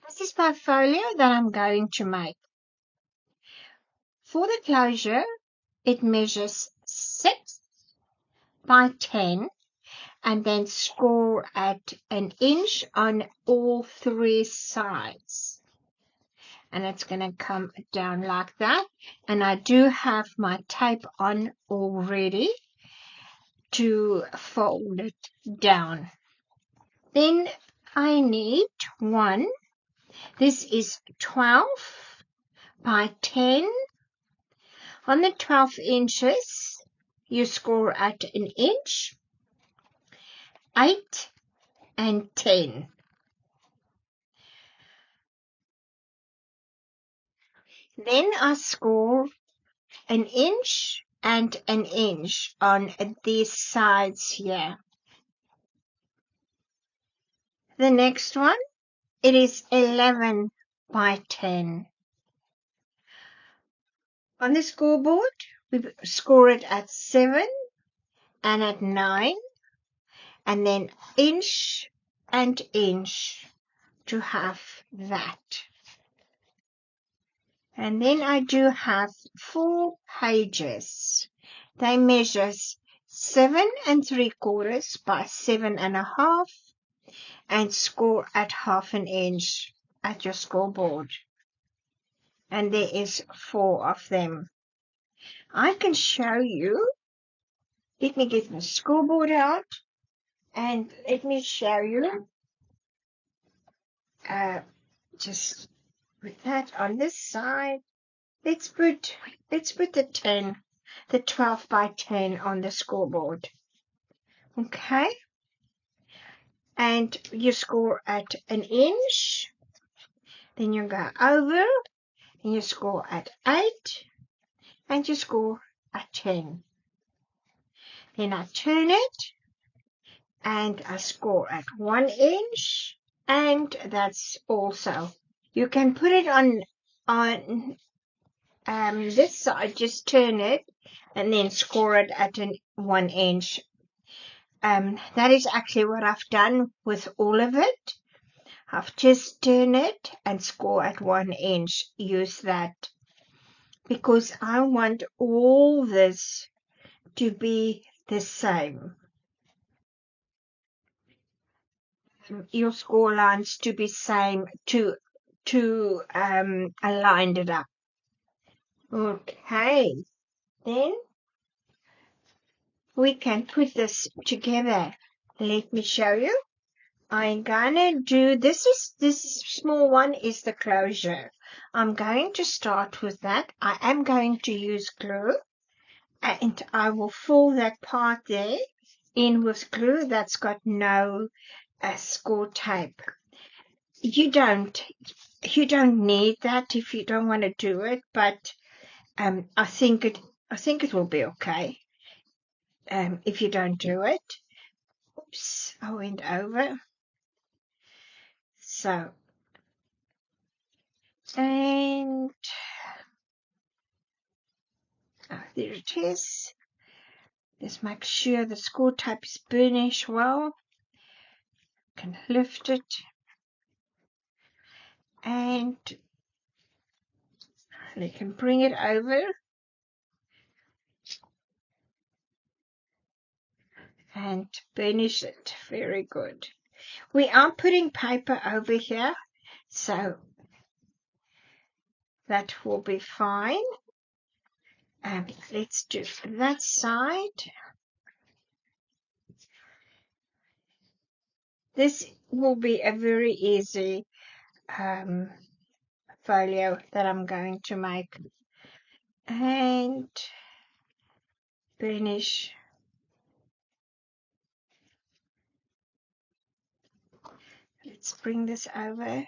This is my folio that I'm going to make. For the closure, it measures 6 by 10 and then score at 1 inch on all 3 sides. And it's going to come down like that. And I do have my tape on already to fold it down. Then I need one. This is 12 by 10. On the 12 inches, you score at 1 inch, 8 and 10. Then I score 1 inch and 1 inch on these sides here. The next one, it is 11 by 10. On the scoreboard, we score it at 7 and at 9, and then inch and inch to have that. And then I do have 4 pages. They measure 7 3/4 by 7 1/2 and score at 1/2 inch at your scoreboard. And there is 4 of them. I can show you. Let me get my scoreboard out and let me show you. Just put that on this side. Let's put the 10, the 12 by 10 on the scoreboard. Okay. And you score at 1 inch. Then you go over and you score at 8 and you score at 10. Then I turn it and I score at 1 inch, and that's also. You can put it on this side, just turn it and then score it at 1 inch. That is actually what I've done with all of it. I've just turned it and score at 1 inch. Use that because I want all this to be the same. Your score lines to be same to align it up. Okay, then we can put this together. Let me show you. I'm gonna do this small one is the closure. I'm going to start with that. I am going to use glue and I will fill that part there in with glue that's got no score tape. You don't need that if you don't want to do it, but I think it will be okay if you don't do it. Oops, I went over. So, and there it is. Just make sure the score tape is burnished well. Can lift it and you can bring it over and burnish it. Very good. We are putting paper over here, so that will be fine. Let's do that side. This will be a very easy folio that I'm going to make. And burnish. Let's bring this over.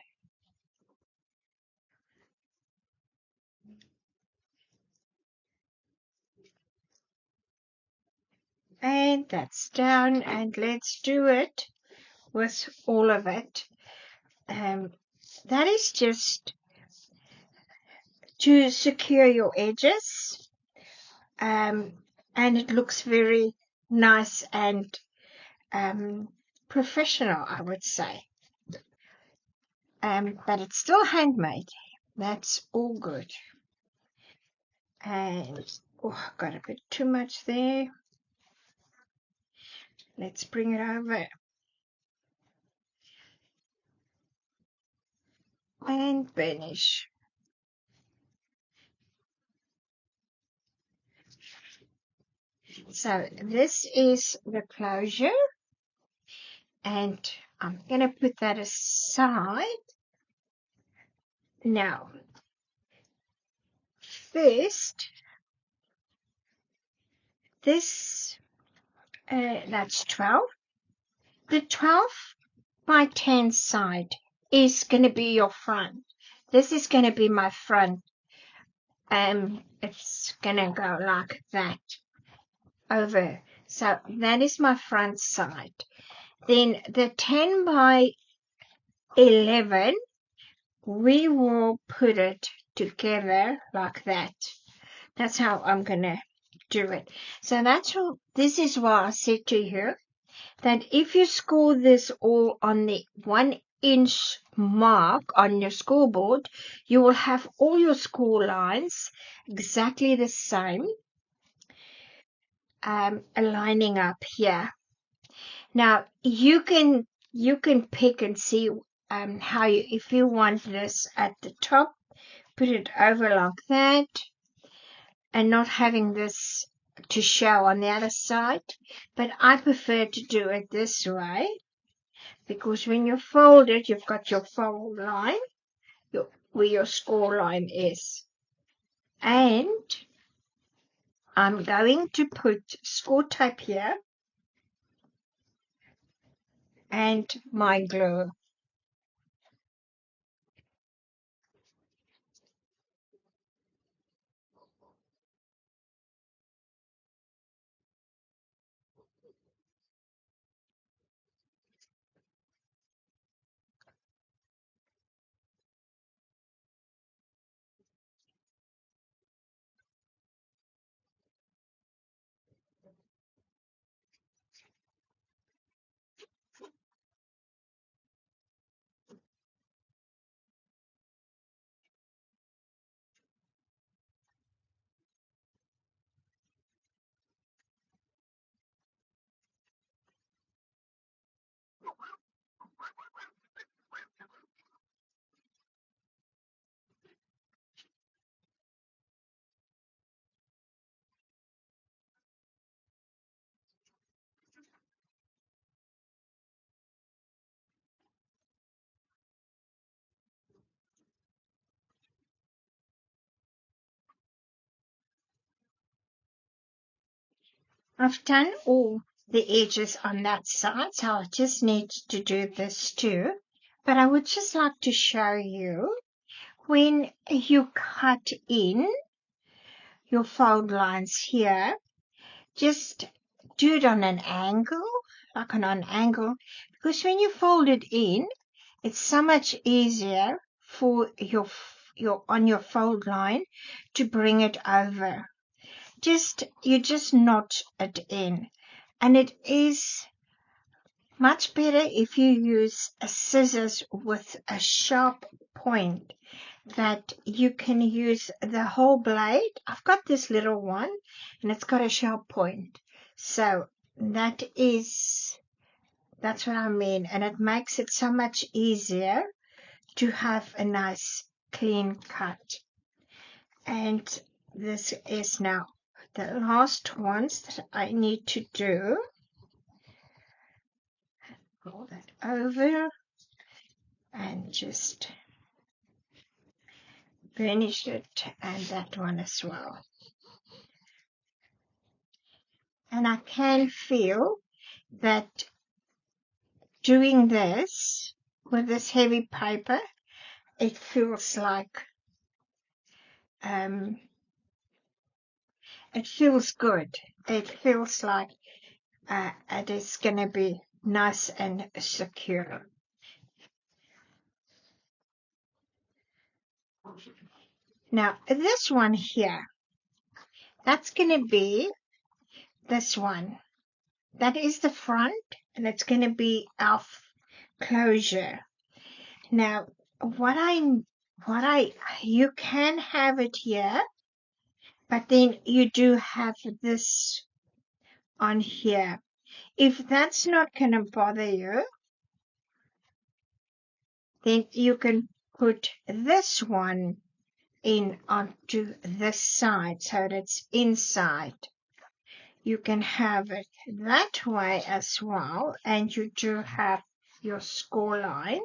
And that's down, and let's do it with all of it. That is just to secure your edges, and it looks very nice and professional, I would say. but it's still handmade. That's all good. And got a bit too much there. Let's bring it over and burnish. So this is the closure, and I'm going to put that aside. Now, first, this, that's 12. The 12 by 10 side is going to be your front. This is going to be my front. It's going to go like that over. So that is my front side. Then the 10 by 11, we will put it together like that. That's how I'm going to do it. So this is why I said to you that if you score this all on the 1-inch mark on your scoreboard, you will have all your score lines exactly the same, lining up here. Now you can pick and see how if you want this at the top, put it over like that, and not having this to show on the other side. But I prefer to do it this way, because when you fold it, you've got your fold line, where your score line is. And I'm going to put score tape here and my glue. I've done all the edges on that side, so I just need to do this too. But I would just like to show you, when you cut in your fold lines here, just do it on an angle, like on an angle, because when you fold it in, it's so much easier for your on your fold line to bring it over. You just notch it in, and it is much better if you use a scissors with a sharp point, that you can use the whole blade. I've got this little one and it's got a sharp point. So that's what I mean. And it makes it so much easier to have a nice clean cut. And this is now the last ones that I need to do. Roll that over and just burnish it, and that one as well. And I can feel that doing this with this heavy paper, it feels like it feels good. It feels like it is going to be nice and secure. Now, this one here, that's going to be this one. That is the front, and it's going to be our closure. Now, you can have it here, but then you do have this on here. If that's not going to bother you, then you can put this one in onto this side so that it's inside. You can have it that way as well, and you do have your score line.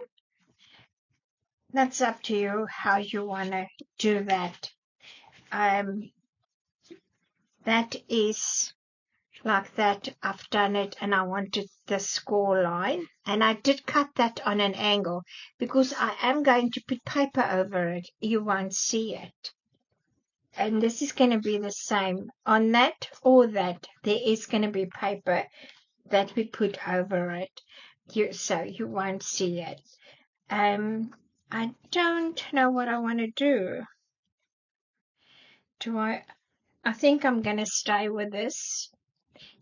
That's up to you how you want to do that. That is like that. I've done it, and I wanted the score line, and I did cut that on an angle because I am going to put paper over it. You won't see it. And this is going to be the same on that or that. There is going to be paper that we put over it, so you won't see it. I don't know what I want to do. I think I'm going to stay with this.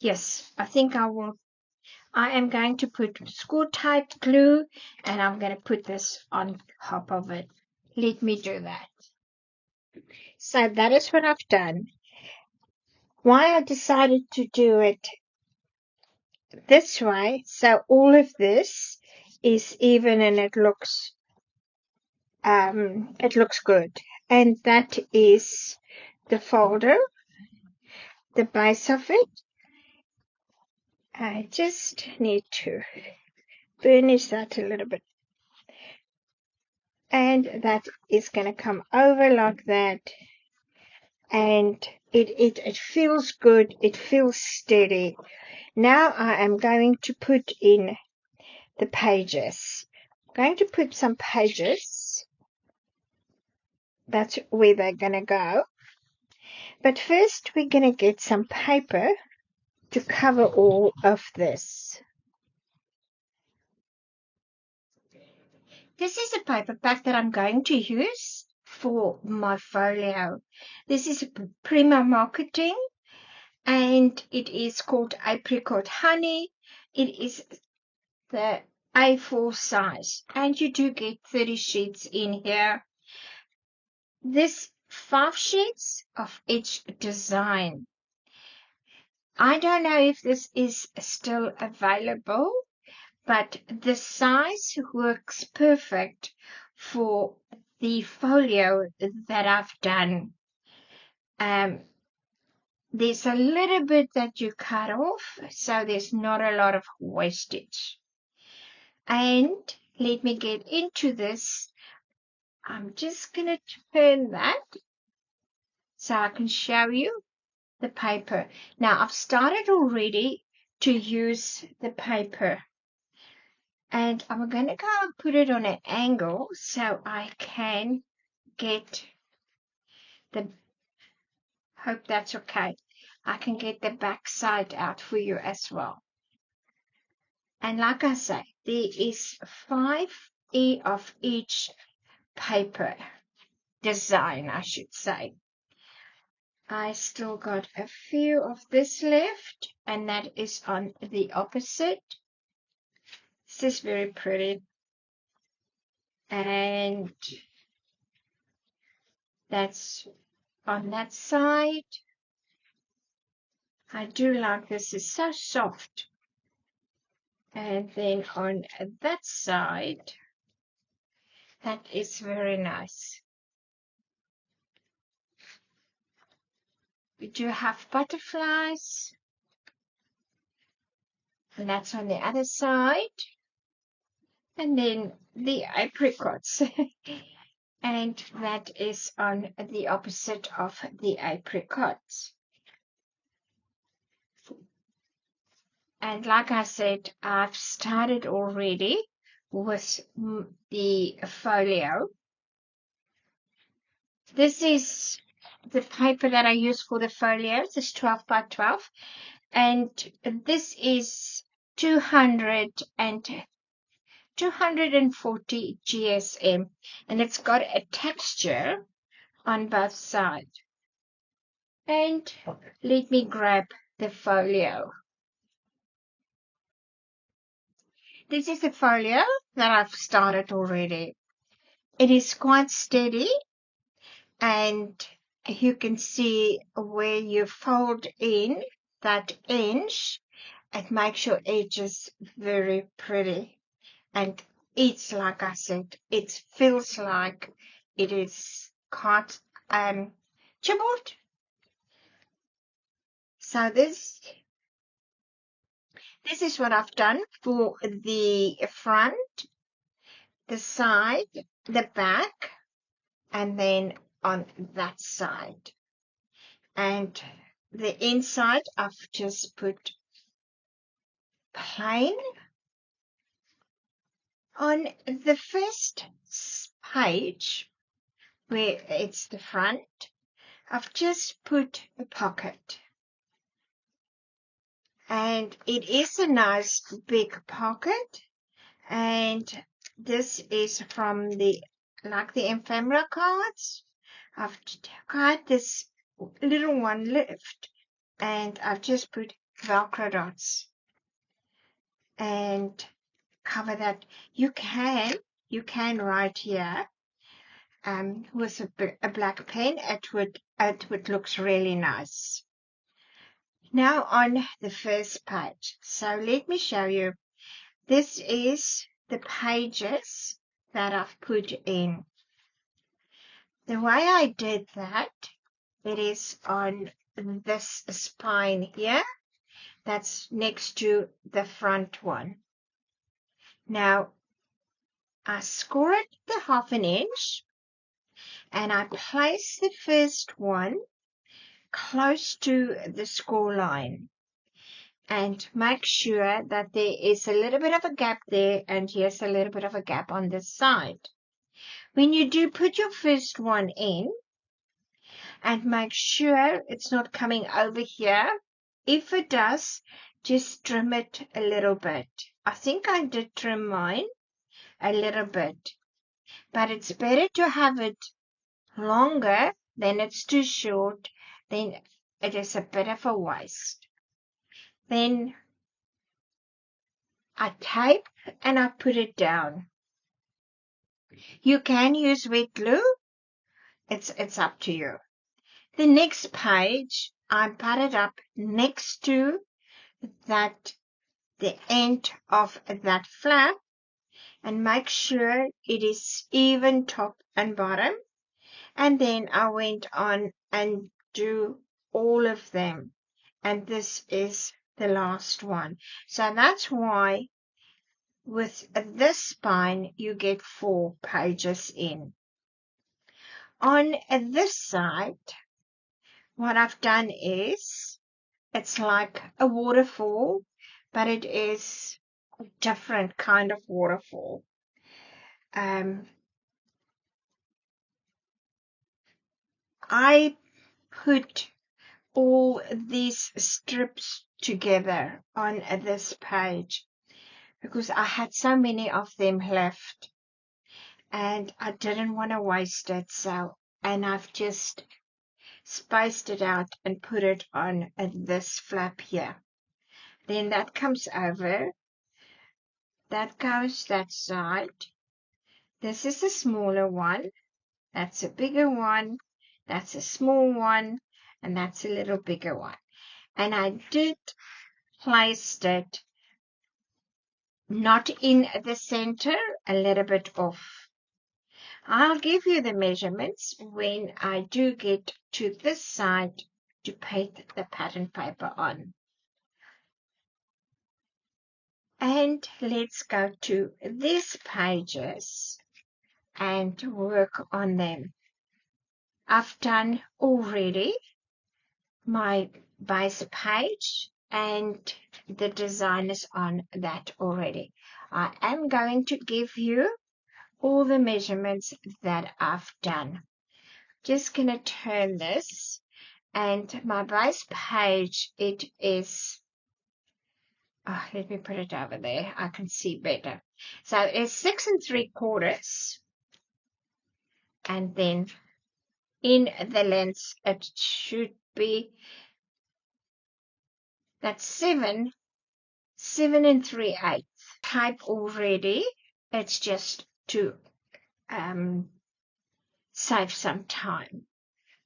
Yes, I think I will. I am going to put score tight glue, and I'm going to put this on top of it. Let me do that. So that is what I've done. Why I decided to do it this way, so all of this is even and it looks good. And that is the folder, the base of it. I just need to burnish that a little bit. And that is going to come over like that. And it feels good. It feels steady. Now I am going to put in the pages. I'm going to put some pages. That's where they're going to go. But first we're going to get some paper to cover all of this. This is a paper pack that I'm going to use for my folio. This is Prima Marketing, and it is called Apricot Honey. It is the A4 size, and you do get 30 sheets in here. This 5 sheets of each design. I don't know if this is still available, but the size works perfect for the folio that I've done. There's a little bit that you cut off, so there's not a lot of wastage. And let me get into this. I'm just going to turn that so I can show you the paper. Now, I've started already to use the paper. And I'm going to go and put it on an angle so I can get hope that's okay. I can get the back side out for you as well. And like I say, there is 5 of each paper design, I should say. I still got a few of this left, and that is on the opposite. This is very pretty. And that's on that side. I do like this. It's so soft. And then on that side, that is very nice. We do have butterflies. And that's on the other side. And then the apricots. And that is on the opposite of the apricots. And like I said, I've started already with the folio. This is the paper that I use for the folios. It's 12 by 12. And this is 240 GSM. And it's got a texture on both sides. And let me grab the folio. This is the folio that I've started already. it is quite steady, and you can see where you fold in that inch. It makes your edges very pretty, and it's, like I said, it feels like it is quite chipboard. So this is what I've done for the front, the side, the back, and then on that side. And the inside I've just put plain. On the first page, where it's the front, I've just put a pocket. And it is a nice big pocket. And this is from the ephemera cards. I've got this little one left, and I've just put Velcro dots and cover that. You can write here with a black pen. It would looks really nice. Now on the first page. So let me show you. This is the pages that I've put in. The way I did that, it is on this spine here. That's next to the front one. Now, I score it the 1/2 inch, and I place the first one close to the score line, and make sure that there is a little bit of a gap there, and here's a little bit of a gap on this side. When you do put your first one in, and make sure it's not coming over here. If it does, just trim it a little bit. I think I did trim mine a little bit, but it's better to have it longer than it's too short, then it is a bit of a waste. Then I tape and I put it down. You can use wet glue. It's up to you. The next page, I put it up next to that, the end of that flap, and make sure it is even top and bottom. And then I went on and do all of them. And this is the last one. So that's why with this spine, you get 4 pages in. On this side, what I've done is, it's like a waterfall, but it is a different kind of waterfall. I put all these strips together on this page because I had so many of them left and I didn't want to waste it. And I've just spaced it out and put it on this flap here. Then that comes over. That goes that side. This is a smaller one. That's a bigger one. That's a small one. And that's a little bigger one. And I did place it not in the center, a little bit off. I'll give you the measurements when I do get to this side to paint the pattern paper on. And let's go to these pages and work on them. I've done already my base page and the design is on that already. I am going to give you all the measurements that I've done. Just going to turn this, and my base page, it is, let me put it over there, I can see better. So it's 6 3/4, and then in the length it should be, that's 7 3/8. Type already, it's just to save some time.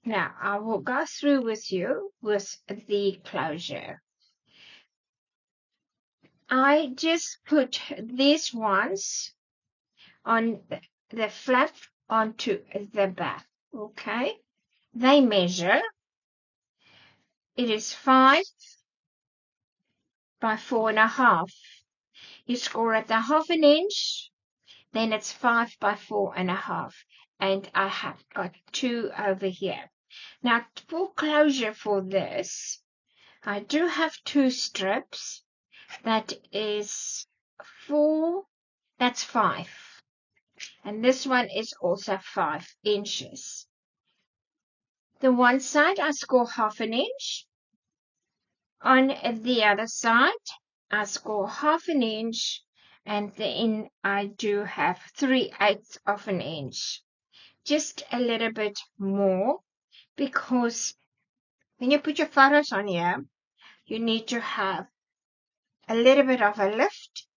Now, I will go through with you with the closure. I just put these ones on the flap onto the back, okay? They measure. It is 5 by 4.5. You score at the 1/2 inch, then it's 5 by 4.5. And I have got 2 over here. Now, for closure for this, I do have 2 strips. That is 4, that's 5. And this one is also 5 inches. The one side I score 1/2 inch. On the other side, I score 1/2 inch, and then I do have 3/8 of an inch. Just a little bit more, because when you put your photos on here, you need to have a little bit of a lift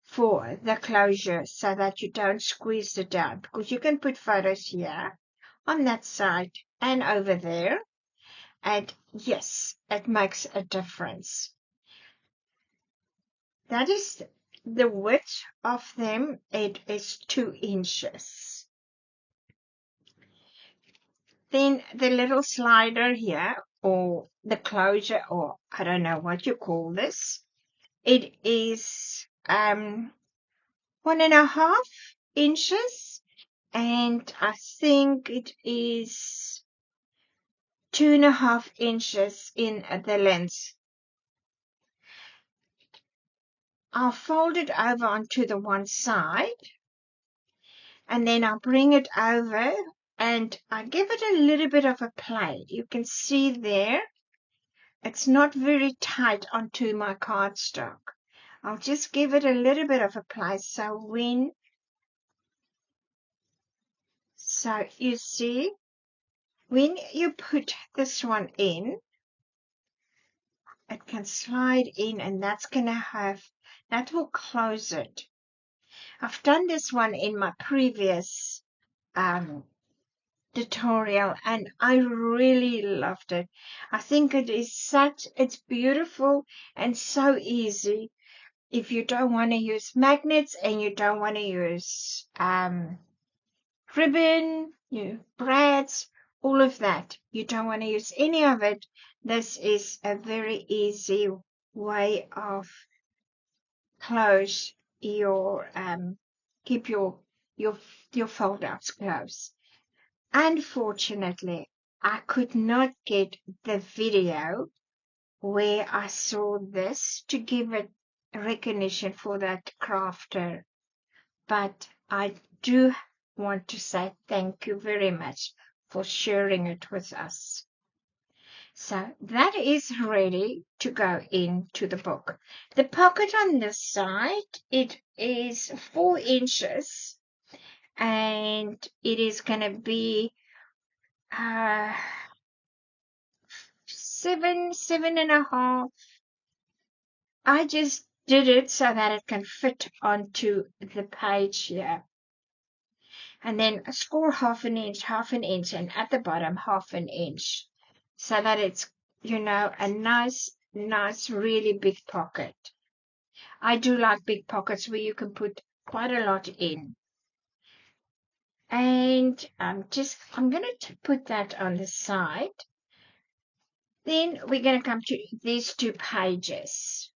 for the closure so that you don't squeeze it down, because you can put photos here on that side and over there, and yes, it makes a difference. That is the width of them. It is 2 inches. Then the little slider here, or the closure, or I don't know what you call this, it is 1.5 inches, and I think it is 2.5 inches in the length. I'll fold it over onto the one side, and then I'll bring it over and I give it a little bit of a play. You can see there, it's not very tight onto my cardstock. I'll just give it a little bit of a play, so you see, when you put this one in, it can slide in, and that will close it. I've done this one in my previous tutorial, and I really loved it. I think it's beautiful and so easy. If you don't want to use magnets and you don't want to use ribbon, brads, all of that, you don't want to use any of it, this is a very easy way of keep your fold outs close. Unfortunately, I could not get the video where I saw this to give it recognition for that crafter, but I do want to say thank you very much for sharing it with us. So that is ready to go into the book. The pocket on this side, it is 4 inches, and it is going to be 7.5. I just did it so that it can fit onto the page here. And then score 1/2 inch, and at the bottom 1/2 inch, so that it's, a nice, really big pocket. I do like big pockets where you can put quite a lot in. And I'm going to put that on the side. Then we're going to come to these 2 pages.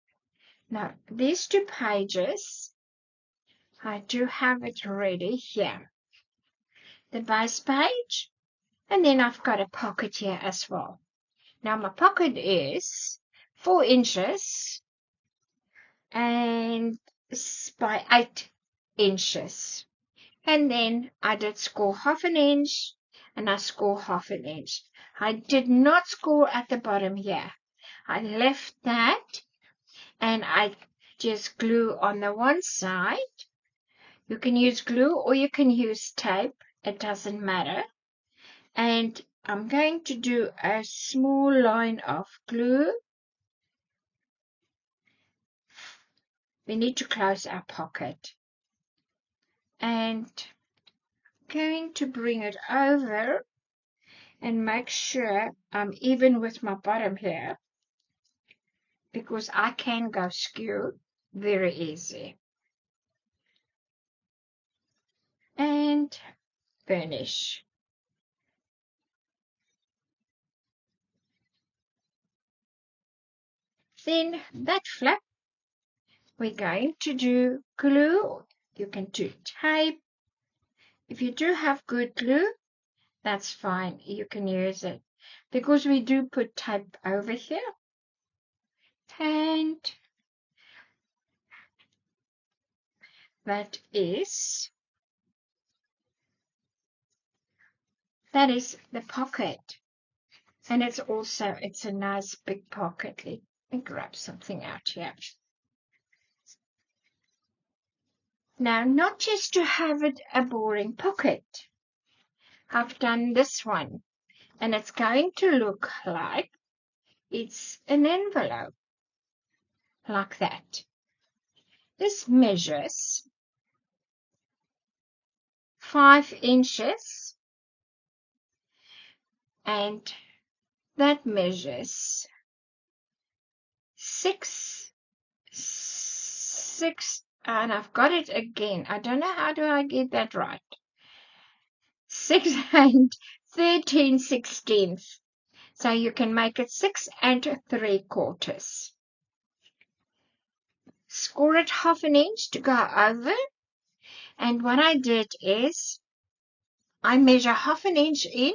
Now, these 2 pages, I do have it ready here. The base page, and then I've got a pocket here as well. Now, my pocket is 4 inches and by 8 inches. And then I did score 1/2 inch, and I score 1/2 inch. I did not score at the bottom here. I left that, and I just glue on the one side. You can use glue or you can use tape. It doesn't matter. And I'm going to do a small line of glue. We need to close our pocket. And going to bring it over and make sure I'm even with my bottom here, because I can go skew very easy. And finish. Then that flap, we're going to do glue. You can do tape. If you do have good glue, that's fine. You can use it, because we do put tape over here. And that is the pocket. And it's a nice big pocket. Let me grab something out here. Now, not just to have it a boring pocket. I've done this one, and it's going to look like it's an envelope, like that. This measures 5 inches, and that measures 6, and I've got it again. I don't know how do I get that right. 6 and 13/16. So you can make it 6 3/4. Score it 1/2 inch to go over. And what I did is I measure 1/2 inch in,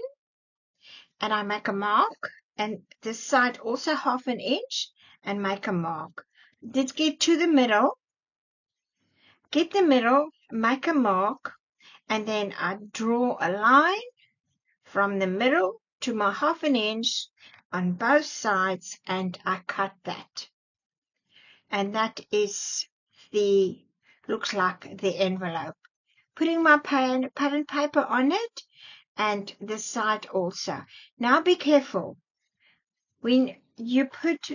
and I make a mark, and this side also 1/2 inch, and make a mark. Did get to the middle, make a mark, and then I draw a line from the middle to my 1/2 inch on both sides, and I cut that. And that is looks like the envelope. Putting my pattern paper on it, and the side also. Now be careful. When you put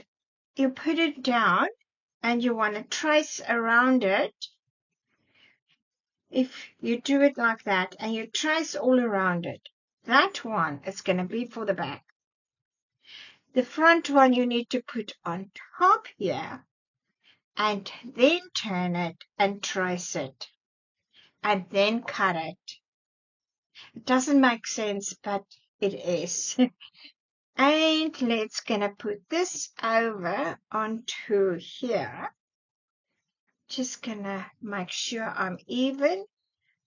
it down and you want to trace around it, if you do it like that and you trace all around it, that one is going to be for the back. The front one you need to put on top here, and then turn it and trace it, and then cut it. It doesn't make sense, but it is. And let's gonna put this over onto here. Just gonna make sure I'm even,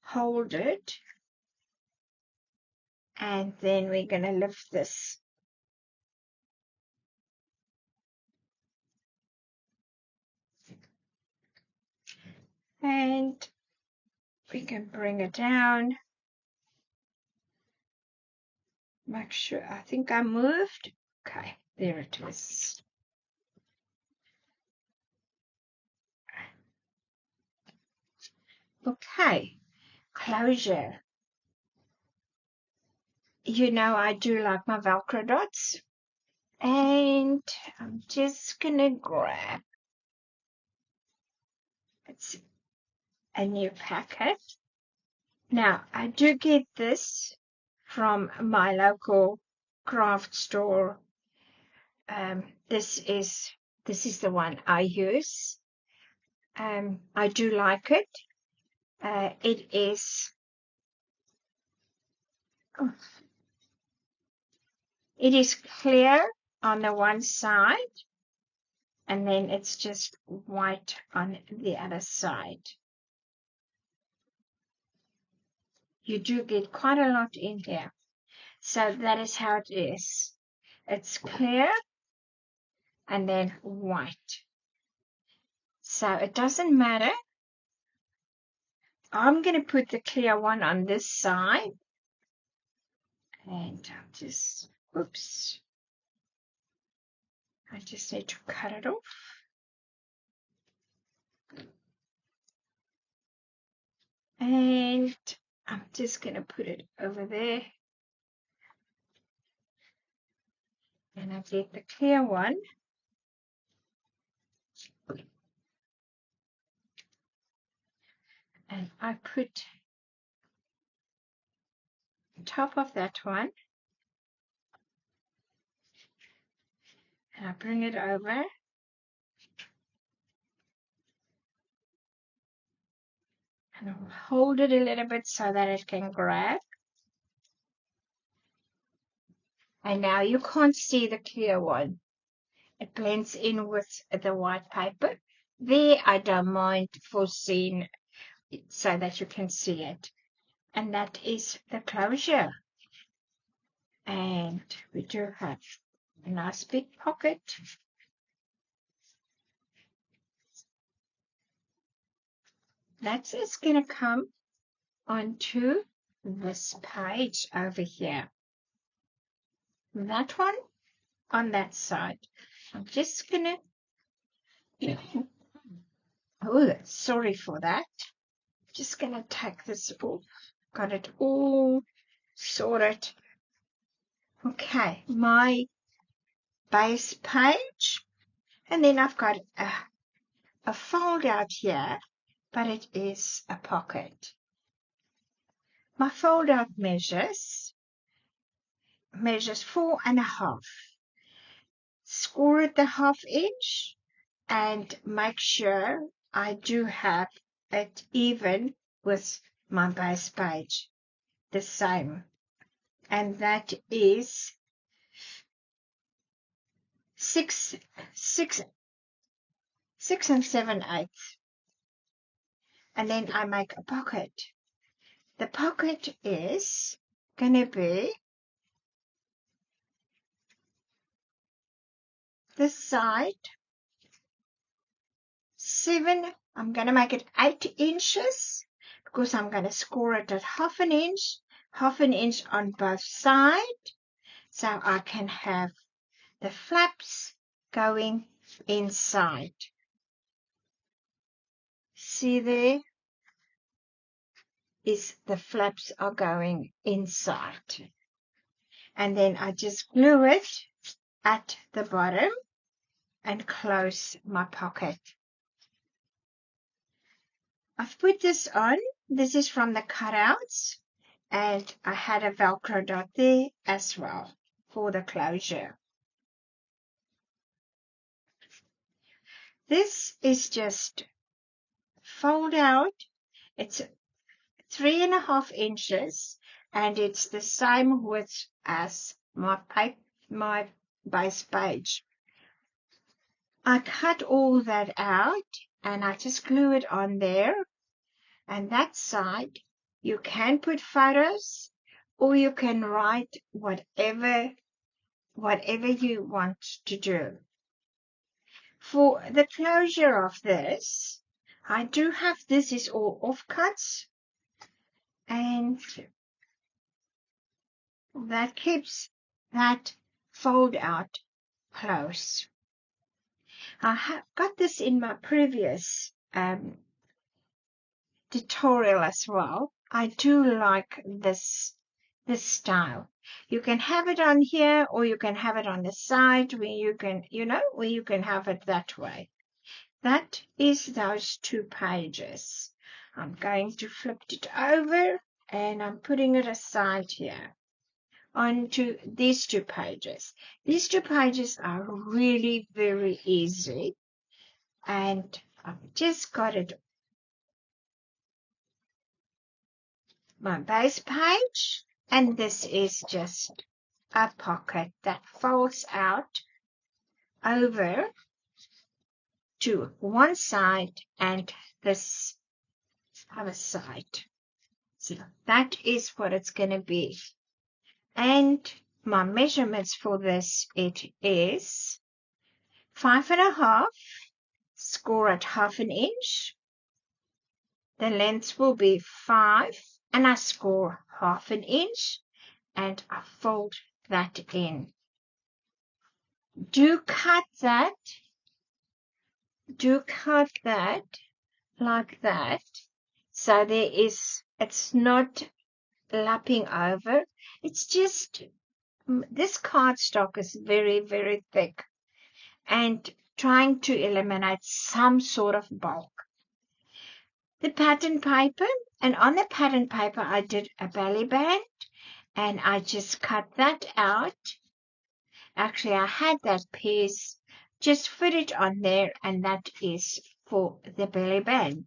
hold it, and then we're gonna lift this. And we can bring it down. Make sure, I think I moved. Okay, there it is. Okay, closure. You know I do like my Velcro dots. And I'm just gonna grab, it's a new packet. Now, I do get this from my local craft store. This is the one I use. I do like it. It is clear on the one side, and then it's just white on the other side. You do get quite a lot in here. So that is how it is. It's clear and then white. So it doesn't matter. I'm going to put the clear one on this side. And I'll just, oops. I just need to cut it off. And I'm just going to put it over there. And I get the clear one. And I put top of that one. And I bring it over. And I'll hold it a little bit so that it can grab. And now you can't see the clear one. It blends in with the white paper. There I don't mind foreseeing it so that you can see it. And that is the closure. And we do have a nice big pocket. That's just going to come onto this page over here. That one on that side. I'm just going to, oh, sorry for that. Just going to take this off. Got it all sorted. Okay, my base page. And then I've got a fold out here, but it is a pocket. My fold out measures 4.5. Score at the 1/2 inch and make sure I do have it even with my base page, the same. And that is 6 7/8. And then I make a pocket. The pocket is going to be this side 7. I'm going to make it 8 inches because I'm going to score it at 1/2 inch, 1/2 inch on both sides, so I can have the flaps going inside. See there? Is the flaps are going inside. And then I just glue it at the bottom and close my pocket. I've put this on. This is from the cutouts, and I had a Velcro dot there as well for the closure. This is just fold out. It's 3.5 inches, and it's the same width as my base page. I cut all that out, and I just glue it on there. And that side, you can put photos, or you can write whatever you want to do. For the closure of this, I do have, this is all offcuts, and that keeps that fold out close. I have got this in my previous tutorial as well. I do like this style. You can have it on here, or you can have it on the side where you can, where you can have it that way. That is those 2 pages. I'm going to flip it over, and I'm putting it aside here onto these 2 pages. These 2 pages are really very easy, and I've just got it. My base page, and this is just a pocket that folds out over to one side and this other side. So that is what it's going to be. And my measurements for this, it is 5.5, score at 1/2 inch. The length will be 5, and I score 1/2 inch, and I fold that in. Do cut that like that, so it's not lapping over. It's just, this cardstock is very, very thick, and trying to eliminate some sort of bulk. The pattern paper, and on the pattern paper I did a belly band, and I just cut that out. Actually, I had that piece, just fit it on there, and that is for the belly band.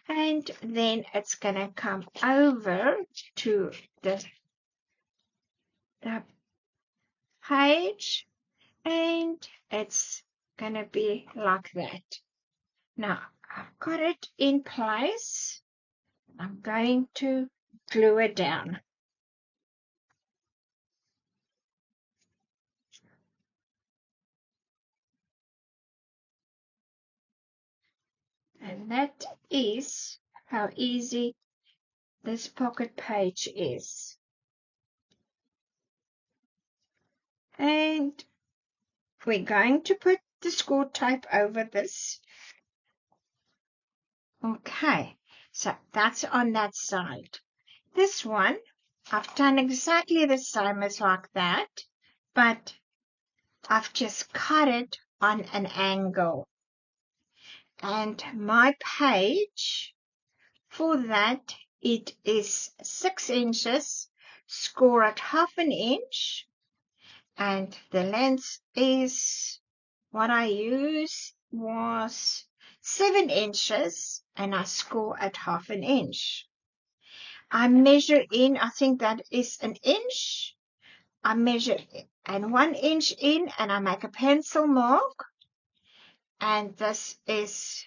And then it's gonna come over to the page, and it's gonna be like that. Now I've got it in place. I'm going to glue it down. And that is how easy this pocket page is. And we're going to put the score tape over this. Okay, so that's on that side. This one, I've done exactly the same as like that, but I've just cut it on an angle. And my page, for that, it is 6 inches, score at 1/2 inch, and the length is, what I used was 7 inches, and I score at 1/2 inch. I measure in, I think that is 1 inch. I measure and 1 inch in, and I make a pencil mark, and this is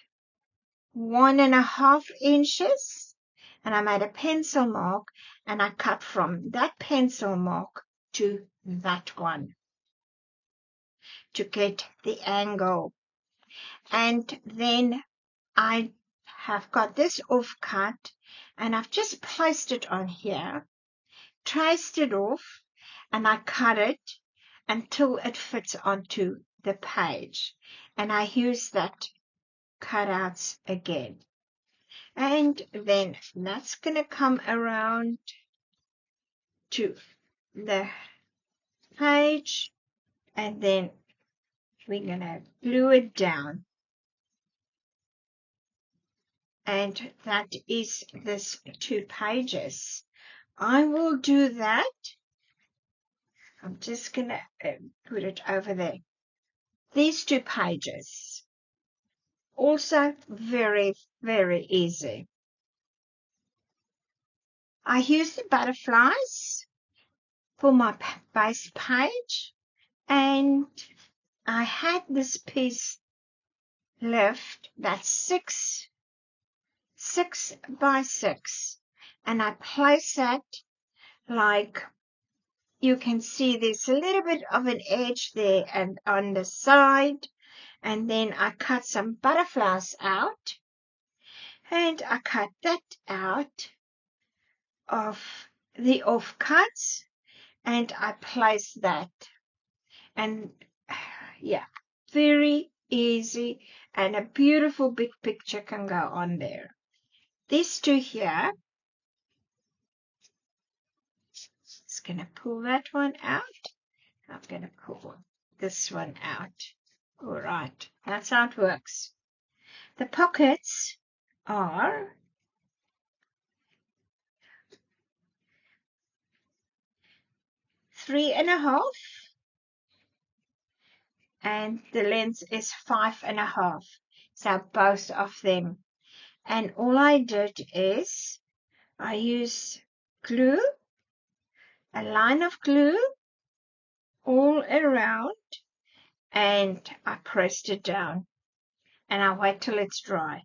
1.5 inches, and I made a pencil mark, and I cut from that pencil mark to that one to get the angle. And then I have got this off cut, and I've just placed it on here, traced it off, and I cut it until it fits onto the page, and I use that cutouts again. And then that's going to come around to the page, and then we're going to glue it down. And that is this 2 pages. I will do that. I'm just going to put it over there. These 2 pages. Also very, very easy. I use the butterflies for my base page, and I had this piece left that's 6 by 6, and I place that, like you can see there's a little bit of an edge there and on the side, and then I cut some butterflies out, and I cut that out of the offcuts, and I place that. And yeah, very easy, and a beautiful big picture can go on there. These 2 here, just going to pull that one out. I'm going to pull this one out. All right, that's how it works. The pockets are 3.5, and the length is 5.5. So both of them. And all I did is I use glue, a line of glue all around, and I pressed it down, and I wait till it's dry.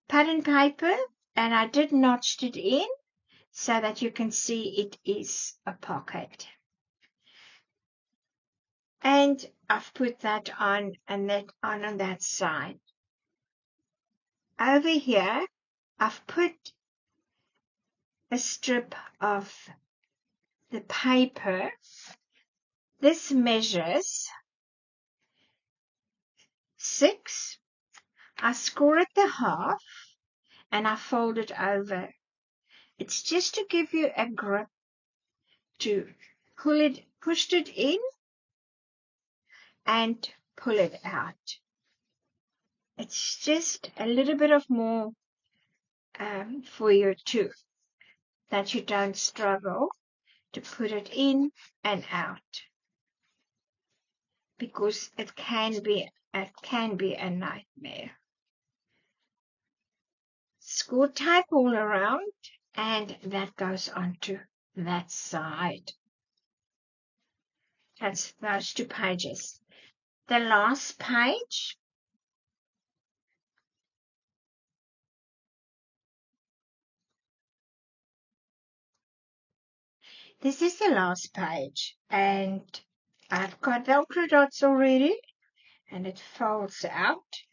Pattern paper, and I did notched it in so that you can see it is a pocket. And I've put that on, and that on that side. Over here, I've put a strip of the paper. This measures 6. I score at the half, and I fold it over. It's just to give you a grip to push it in and pull it out. It's just a little bit of more for you too, that you don't struggle. to put it in and out, because it can be a nightmare. Score tape all around, and that goes onto that side. That's those 2 pages. The last page, this is the last page, and I've got Velcro dots already, and it folds out.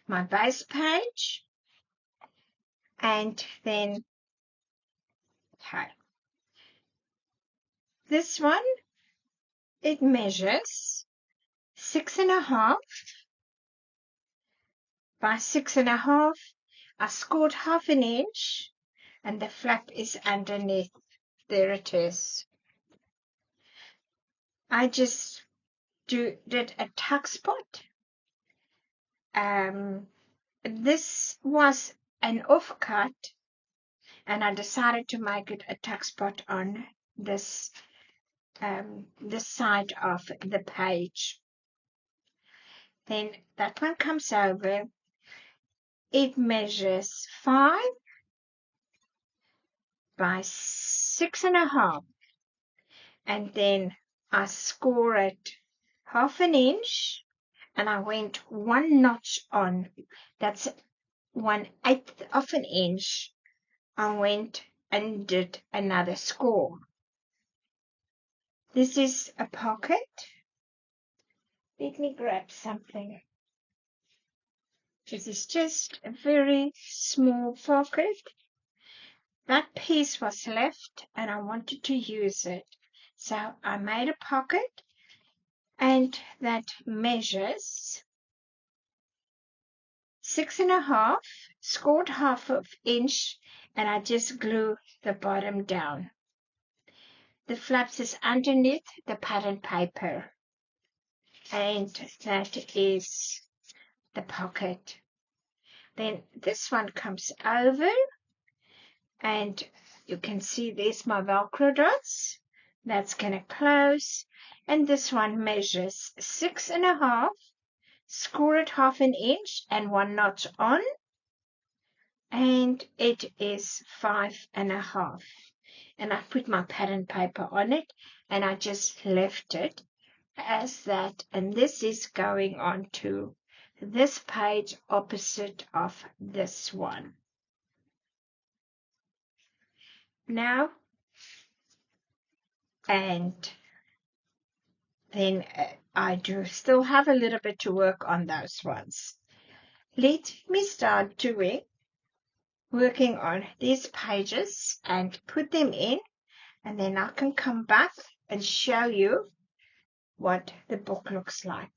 My base page, and then, okay, this one, it measures 6.5 by 6.5. I scored 1/2 inch, and the flap is underneath. There it is. I just did a tuck spot. This was an offcut, and I decided to make it a tuck spot on this side of the page. Then that one comes over. It measures 5 by 6.5, and then I score it 1/2 inch, and I went 1 notch on. That's 1/8 of an inch. I went and did another score. This is a pocket. Let me grab something. This is just a very small pocket. That piece was left, and I wanted to use it. So I made a pocket, and that measures 6.5, scored 1/2 inch, and I just glue the bottom down. The flaps is underneath the pattern paper, and that is the pocket. Then this one comes over, and you can see there's my Velcro dots. That's going to close, and this one measures 6.5, score it 1/2 inch and 1 notch on, and it is 5.5. And I put my pattern paper on it, and I just left it as that, and this is going on to this page opposite of this one. Now, and then I do still have a little bit to work on those ones. Let me start working on these pages and put them in, and then I can come back and show you what the book looks like.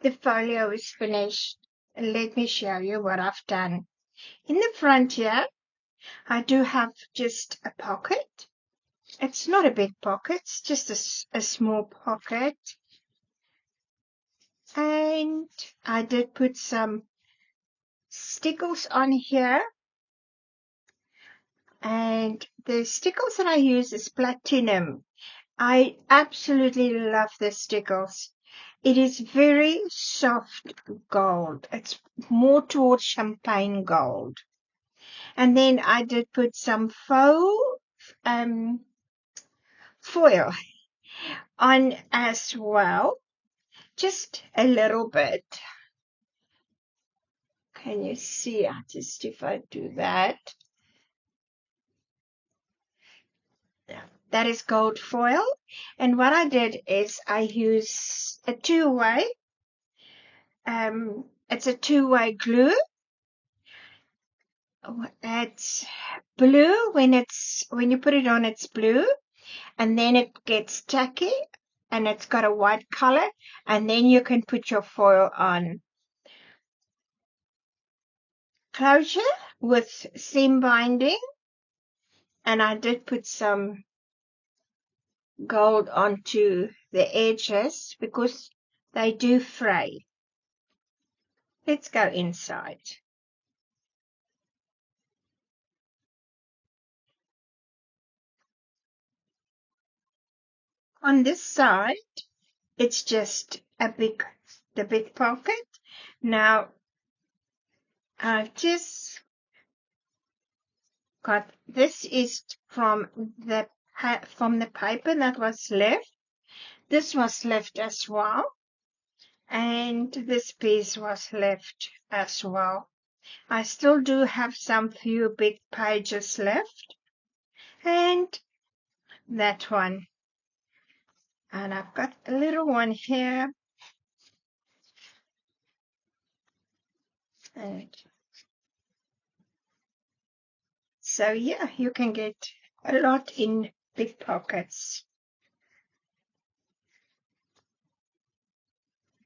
The folio is finished. Let me show you what I've done. In the front here, I do have just a pocket. It's not a big pocket, it's just a small pocket. And I did put some stickles on here. And the stickles that I use is platinum. I absolutely love the stickles. It is very soft gold. It's more towards champagne gold. And then I did put some faux foil on as well, just a little bit. Can you see? Just if I do that. That is gold foil. And what I did is I use a two-way. It's a two-way glue. It's blue when you put it on, it's blue, and then it gets tacky and it's got a white color, and then you can put your foil on. Closure with seam binding, and I did put some gold onto the edges because they do fray. Let's go inside. On this side, it's just the big pocket. Now, I've just got, this is from the paper that was left. This was left as well. And this piece was left as well. I still do have some few big pages left. And that one. And I've got a little one here. And so, yeah, you can get a lot in big pockets.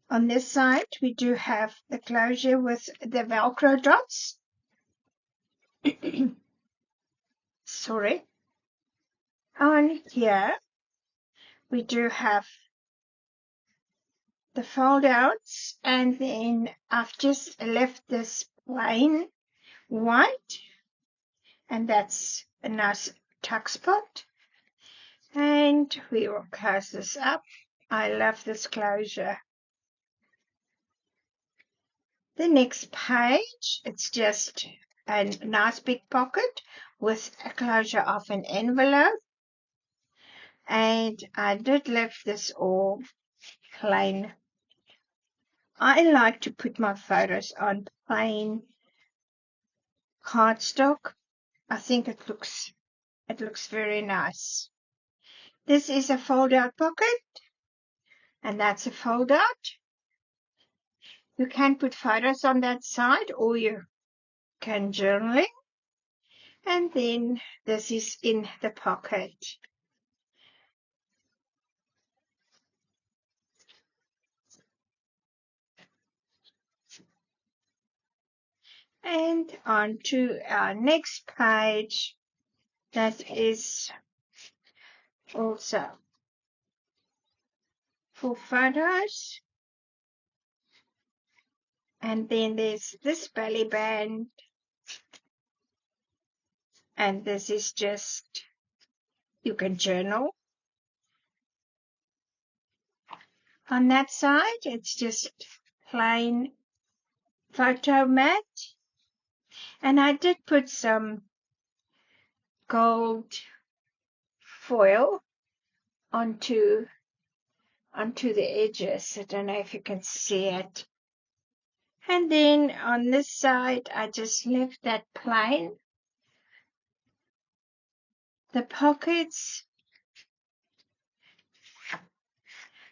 On this side, we do have the closure with the Velcro dots. Sorry. On here, we do have the fold outs, and then I've just left this plain white, and that's a nice tuck spot. And we will close this up. I love this closure. The next page, it's just a nice big pocket with a closure of an envelope. And I did leave this all plain. I like to put my photos on plain cardstock. I think it looks very nice. This is a fold-out pocket, and that's a fold-out. You can put photos on that side, or you can journaling. And then this is in the pocket. And on to our next page. That is also for photos. And then there's this belly band. And this is just, you can journal. On that side, it's just plain photo mat. And I did put some gold foil onto the edges. I don't know if you can see it. And then on this side, I just left that plain. The pockets,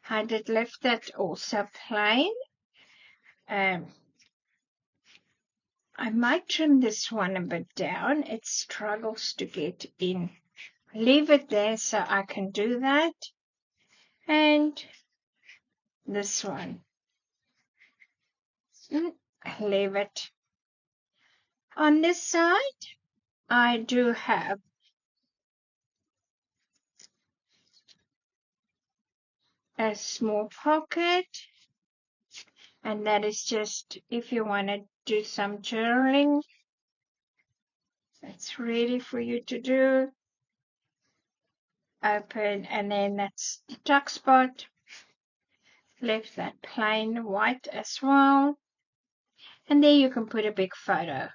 I did left that also plain. I might trim this one a bit down. It struggles to get in. Leave it there so I can do that. And this one. Leave it. On this side, I do have a small pocket. And that is just if you want to do some journaling. It's ready for you to do. Open, and then that's the tuck spot. Left that plain white as well. And there you can put a big photo.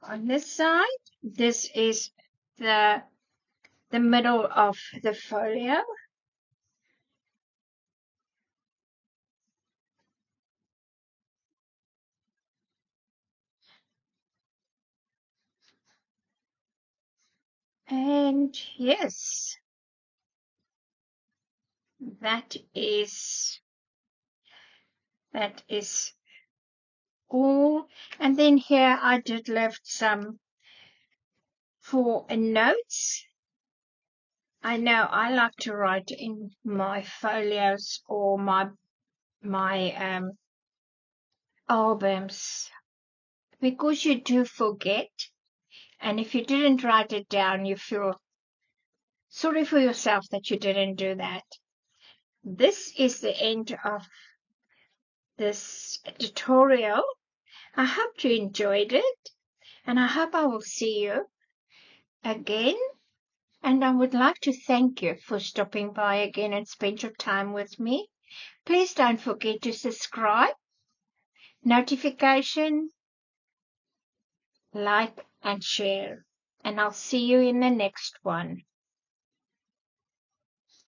On this side, this is the middle of the folio. And yes, that is all. And then here I did left some for notes. I know I like to write in my folios or my albums, because you do forget, and if you didn't write it down, you feel sorry for yourself that you didn't do that. This is the end of this tutorial. I hope you enjoyed it, and I hope I will see you again. And I would like to thank you for stopping by again and spend your time with me. Please don't forget to subscribe, notification, like, and share. And I'll see you in the next one.